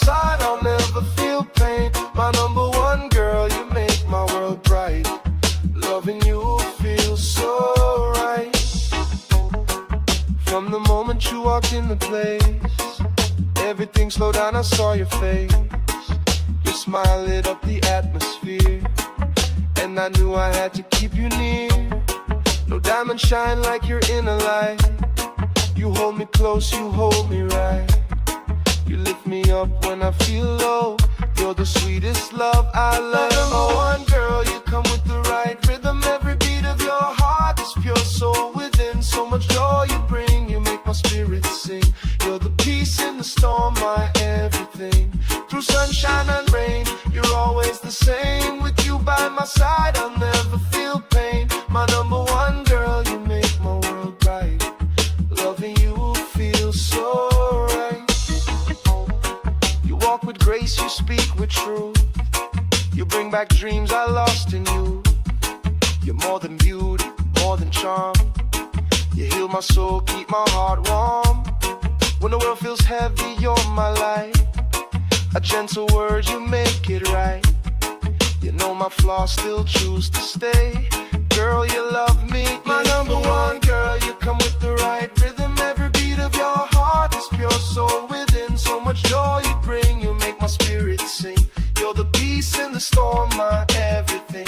side, I'll never feel pain. My number one girl, you make my world bright. Loving you feels so right. From the moment you walked in the place, everything slowed down, I saw your face. Your smile lit up the atmosphere, and I knew I had to keep you near. No diamond shine like your inner light. You hold me close, you hold me right. You lift me up when I feel low. You're the sweetest love I love. Number one girl, you come with the right rhythm. Every beat of your heart is pure soul within. So much joy you bring, you make my spirit sing. You're the peace in the storm, my everything. Through sunshine and rain, you're always the same. With you by my side, I'll never feel pain. My number one girl, you make my world bright. Loving you feels so right. You walk with grace, you speak with truth. You bring back dreams I lost in you. You're more than beauty, more than charm. You heal my soul, keep my heart warm. When the world feels heavy, you're my light. A gentle word, you make it right. You know my flaws, still choose to stay. Girl, you love me. My number one girl, you come with the right rhythm. Every beat of your heart is pure soul within. So much joy you bring, you make my spirit sing. You're the peace in the storm, my everything.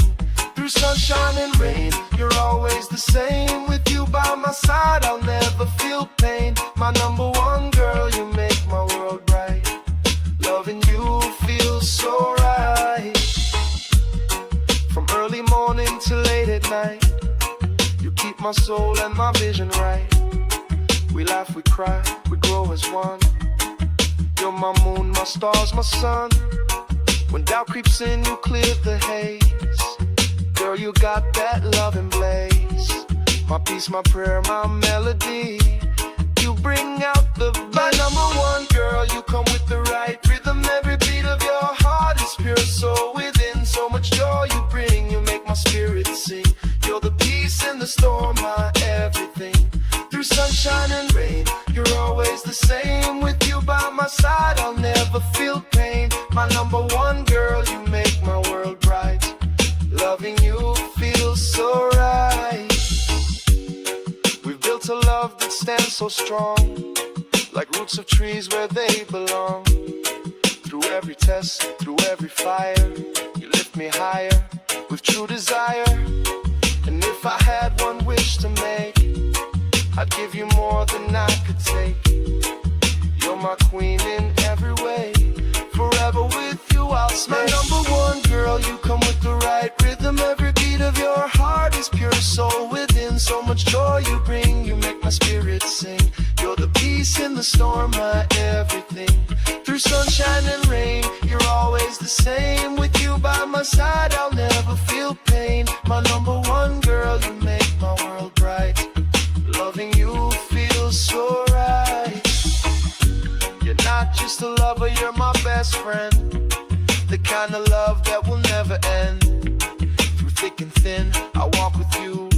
Through sunshine and rain, you're always the same. With you by my side, I'll never feel pain. My number one girl, you make my world bright. Loving you feels so right. From early morning till late at night, you keep my soul and my vision right. We laugh, we cry, we grow as one. You're my moon, my stars, my sun. When doubt creeps in, you clear the haze. Girl, you got that love and blaze. My peace, my prayer, my melody. You bring out the best. My number one girl, you come with the right rhythm. Every beat of your heart is pure soul within. So much joy you bring, you make my spirit sing. You're the peace in the storm, my everything. Through sunshine and rain, you're always the same. With you by my side, I'll never feel pain. My number one girl, you make my world bright. Loving you feels so right. We've built a love that stands so strong, like roots of trees where they belong. Through every test, through every fire, you lift me higher with true desire. And if I had one wish to make, I'd give you more than I could take. You're my queen in every way. Forever with you I'll smile. My number one girl, you come with the right rhythm. Every beat of your heart is pure soul within. So much joy you bring, you make my spirit sing. You're the peace in the storm, my everything. Through sunshine and rain, you're always the same. With you by my side, I'll never feel pain. My number one girl, you make my world bright. Loving you feels so right. You're not just a lover, you're my best friend. The kind of love that will never end. Through thick and thin, I walk with you.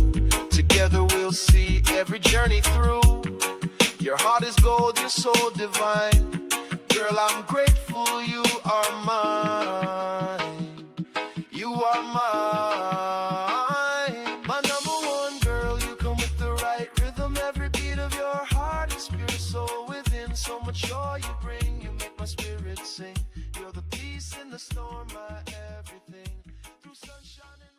Together we'll see every journey through. Your heart is gold, you're so divine. Girl, I'm grateful you are mine. You are mine. My number one girl, you come with the right rhythm. Every beat of your heart is pure soul within. So much joy you bring, you make my spirit sing. You're the peace in the storm, my everything. Through sunshine and